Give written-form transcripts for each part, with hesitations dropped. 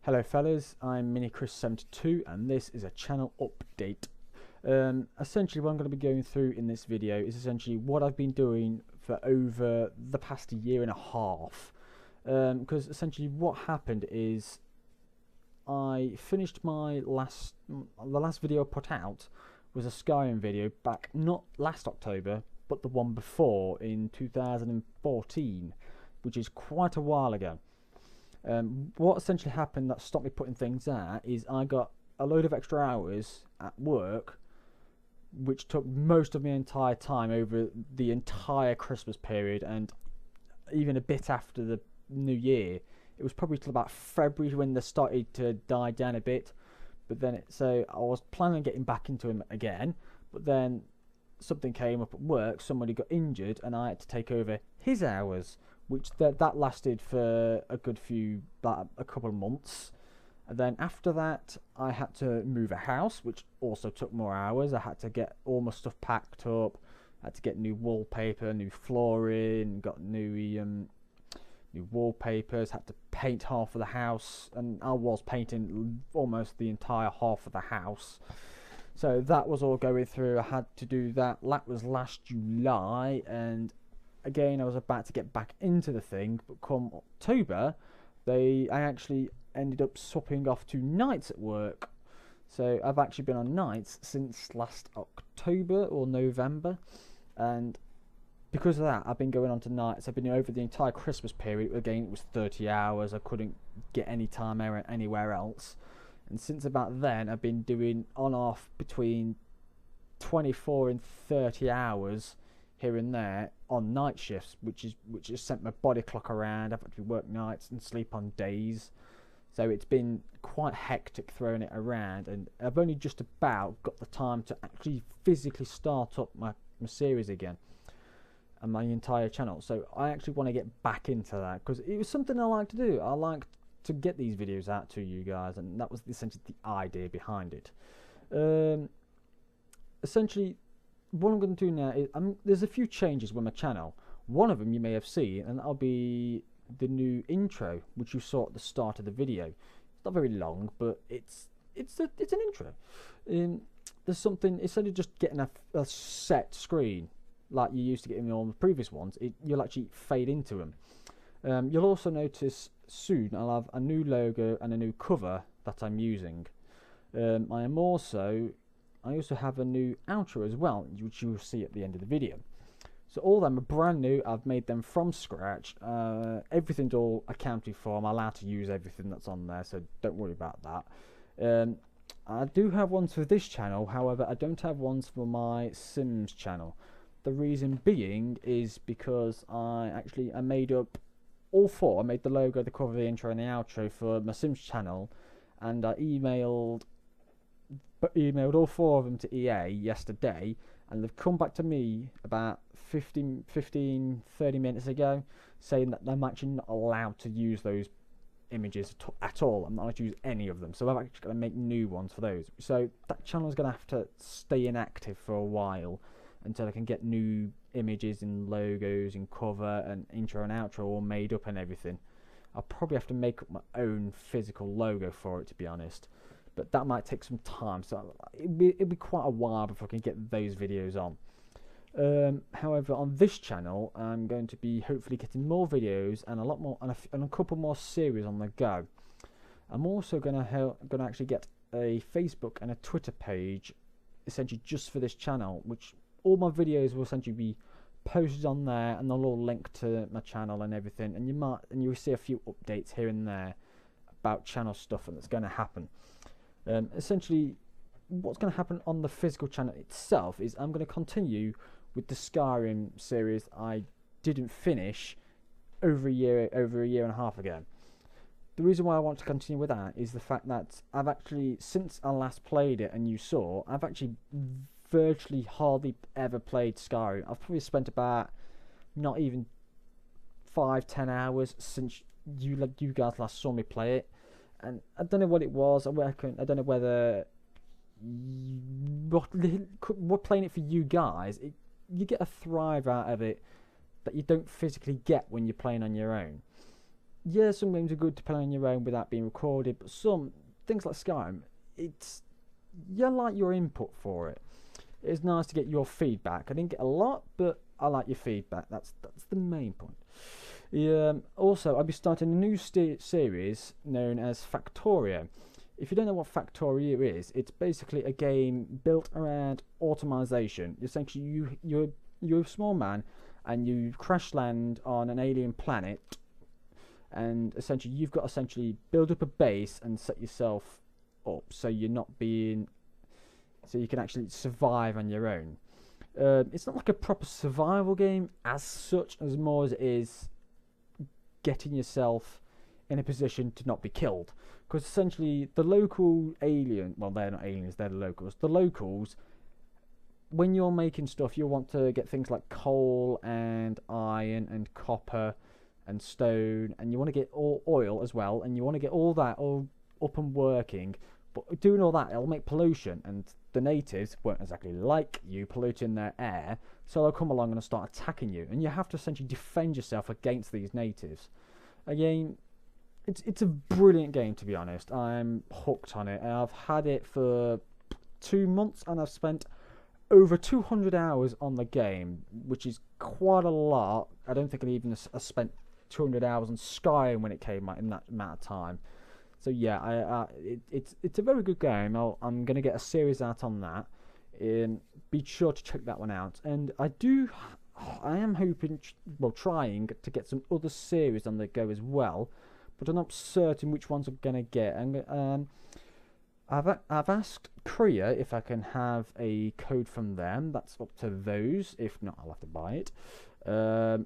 Hello fellas, I'm MiniChris72 and this is a channel update. Essentially what I'm going to be going through in this video is essentially what I've been doing for over the past year and a half. Because essentially what happened is I finished the last video I put out was a Skyrim video back not last October but the one before in 2014, which is quite a while ago. What essentially happened that stopped me putting things out is I got a load of extra hours at work, which took most of my entire time over the entire Christmas period and even a bit after the New Year. It was probably till about February when they started to die down a bit. But then, so I was planning on getting back into them again, but then something came up at work. Somebody got injured, and I had to take over his hours, which that lasted for a good a couple of months. And then after that I had to move a house, which also took more hours. I had to get all my stuff packed up, I had to get new wallpaper, new flooring, got new wallpapers, had to paint half of the house, and I was painting almost the entire half of the house. So that was all going through. I had to do that. That was last July, and again I was about to get back into the thing, but come October I actually ended up swapping off to nights at work. So I've actually been on nights since last October or November, and because of that I've been going on to nights. I've been over the entire Christmas period. Again, it was 30 hours. I couldn't get any time anywhere else, and since about then I've been doing on off between 24 and 30 hours here and there on night shifts, which has sent my body clock around. I've had to work nights and sleep on days, so it's been quite hectic throwing it around, and I've only just about got the time to actually physically start up my series again and my entire channel. So I actually want to get back into that because it was something I like to do. I like to get these videos out to you guys, and that was essentially the idea behind it. Essentially what I'm going to do now is there's a few changes with my channel. One of them you may have seen, and that'll be the new intro, which you saw at the start of the video. It's not very long, but it's an intro. There's something, instead of just getting a set screen like you used to get in all the previous ones, you'll actually fade into them. You'll also notice soon I'll have a new logo and a new cover that I'm using. I also have a new outro as well, which you will see at the end of the video. So all of them are brand new. I've made them from scratch. Everything's all accounted for. I'm allowed to use everything that's on there, so don't worry about that. I do have ones for this channel, however I don't have ones for my Sims channel. The reason being is because I made up all four. I made the logo, the cover, the intro and the outro for my Sims channel, and I emailed all four of them to EA yesterday, and they've come back to me about 30 minutes ago saying that I'm actually not allowed to use those images at all. I'm not allowed to use any of them, so I've actually got to make new ones for those. So that channel is going to have to stay inactive for a while until I can get new images and logos and cover and intro and outro all made up and everything. I'll probably have to make up my own physical logo for it, to be honest, but that might take some time, so it'll be quite a while before I can get those videos on. However, on this channel I'm going to be hopefully getting more videos and a lot more, and a couple more series on the go. I'm also going to actually get a Facebook and a Twitter page essentially just for this channel, which all my videos will essentially be posted on there, and they'll all link to my channel and everything, and you'll see a few updates here and there about channel stuff and that's going to happen. Essentially what's going to happen on the physical channel itself is I'm going to continue with the Skyrim series I didn't finish over a year and a half ago. The reason why I want to continue with that is the fact that I've actually, since I last played it and you saw, I've actually virtually hardly ever played Skyrim. I've probably spent about not even 5-10 hours since you guys last saw me play it, and I don't know what it was. I don't know whether we're playing it for you guys. You get a thrive out of it that you don't physically get when you're playing on your own. yeah, some games are good to play on your own without being recorded, but some things like Skyrim, it's you like your input for it. It's nice to get your feedback. I didn't get a lot, but I like your feedback. That's the main point. Also, I'll be starting a new series known as Factoria. If you don't know what Factoria is, it's basically a game built around automation. Essentially, you're a small man, and you crash land on an alien planet, and essentially you've got to essentially build up a base and set yourself up so you're not being, so you can actually survive on your own. It's not like a proper survival game as such, as more as it is getting yourself in a position to not be killed. Because essentially the local alien, well, they're not aliens, they're the locals, when you're making stuff, you want to get things like coal and iron and copper and stone, and you want to get all oil as well, and you want to get all that all up and working. But doing all that, it'll make pollution, and the natives won't exactly like you polluting their air, so they'll come along and start attacking you, and you have to essentially defend yourself against these natives. Again, it's a brilliant game, to be honest. I'm hooked on it, and I've had it for 2 months, and I've spent over 200 hours on the game, which is quite a lot. I don't think I spent 200 hours on Skyrim when it came out in that amount of time. So yeah, it's a very good game. I'm going to get a series out on that. Be sure to check that one out. And I am hoping, well, trying to get some other series on the go as well, but I'm not certain which ones I'm going to get. And I've asked Crea if I can have a code from them. That's up to those. If not, I'll have to buy it. I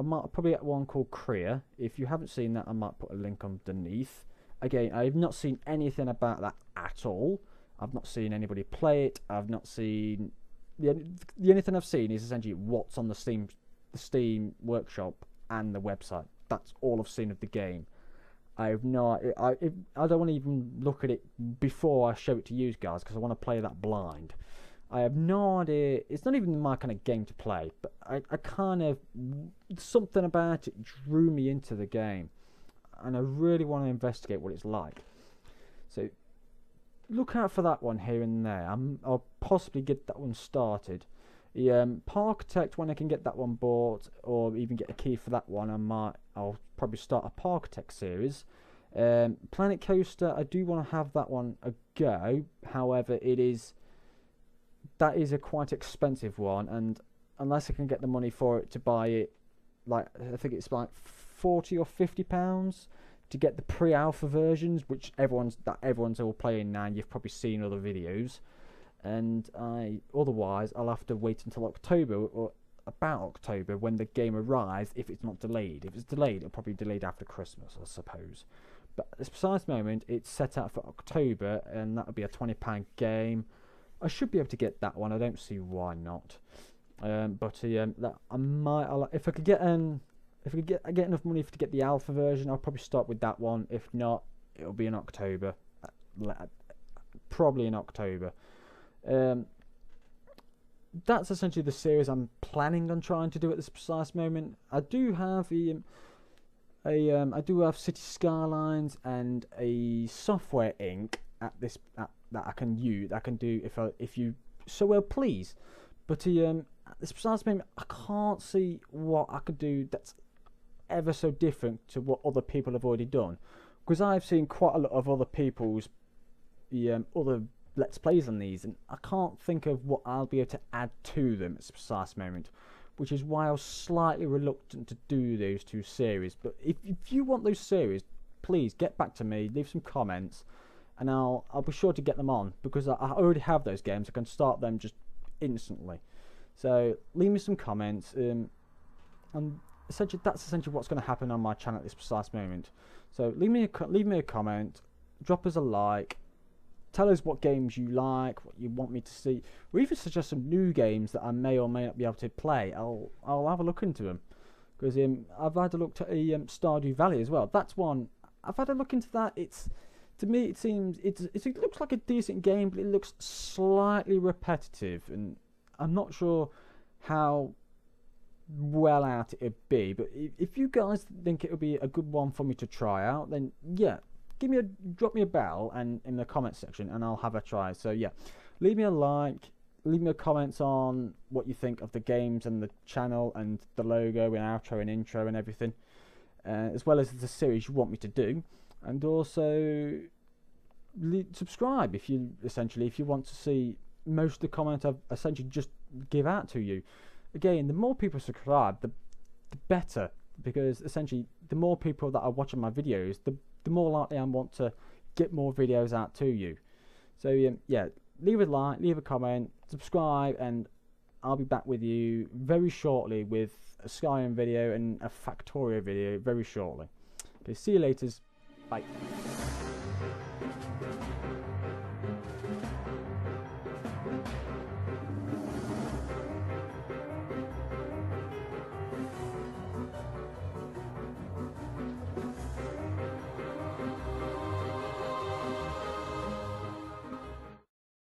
might probably get one called Crea. If you haven't seen that, I might put a link underneath. Again, I've not seen anything about that at all. I've not seen anybody play it. I've not seen the only thing I've seen is essentially what's on the Steam workshop and the website. That's all I've seen of the game. I don't want to even look at it before I show it to you guys, because I want to play that blind. I have no idea. It's not even my kind of game to play, but I kind of, something about it drew me into the game, and I really want to investigate what it's like. So look out for that one here and there. I'll possibly get that one started. Parkitect, when I can get that one bought or even get a key for that one, I'll probably start a Parkitect series. Planet Coaster, I do want to have that one a go. However, that is a quite expensive one, and unless I can get the money for it to buy it, like I think it's like £40 or £50 to get the pre-alpha versions, which everyone's all playing now. You've probably seen other videos, and otherwise I'll have to wait until October, or about October, when the game arrives, if it's not delayed. If it's delayed, it'll probably be delayed after Christmas, I suppose. But at this precise moment, it's set out for October, and that'll be a £20 game. I should be able to get that one. I don't see why not. That I might. If I could get enough money to get the alpha version, I'll probably start with that one. If not, it'll be in October. Probably in October. That's essentially the series I'm planning on trying to do at this precise moment. I do have City Skylines and a software Inc. that I can use. I can do if you so well please. But at this precise moment, I can't see what I could do that's ever so different to what other people have already done, because I've seen quite a lot of other people's other Let's Plays on these, and I can't think of what I'll be able to add to them at this precise moment, which is why I was slightly reluctant to do those two series. But if you want those series, please get back to me, leave some comments, and I'll be sure to get them on, because I already have those games. I can start them just instantly. So leave me some comments, and that's essentially what's going to happen on my channel at this precise moment. So leave me a comment, drop us a like, tell us what games you like, what you want me to see, or even suggest some new games that I may or may not be able to play. I'll have a look into them, because I've had a look at Stardew Valley as well. That's one I've had a look into. That to me it seems it looks like a decent game, but it looks slightly repetitive, and I'm not sure how well out it'd be. But if you guys think it would be a good one for me to try out, then yeah, drop me a bell and in the comment section, and I'll have a try. So yeah, leave me a like, leave me a comments on what you think of the games and the channel and the logo and outro and intro and everything, as well as the series you want me to do, and also subscribe if you want to see most of the comments I've essentially just give out to you. Again, the more people subscribe, the better, because essentially the more people that are watching my videos, the more likely I want to get more videos out to you. So yeah, leave a like, leave a comment, subscribe, and I'll be back with you very shortly with a Skyrim video and a Factoria video very shortly. Okay, see you later. Bye.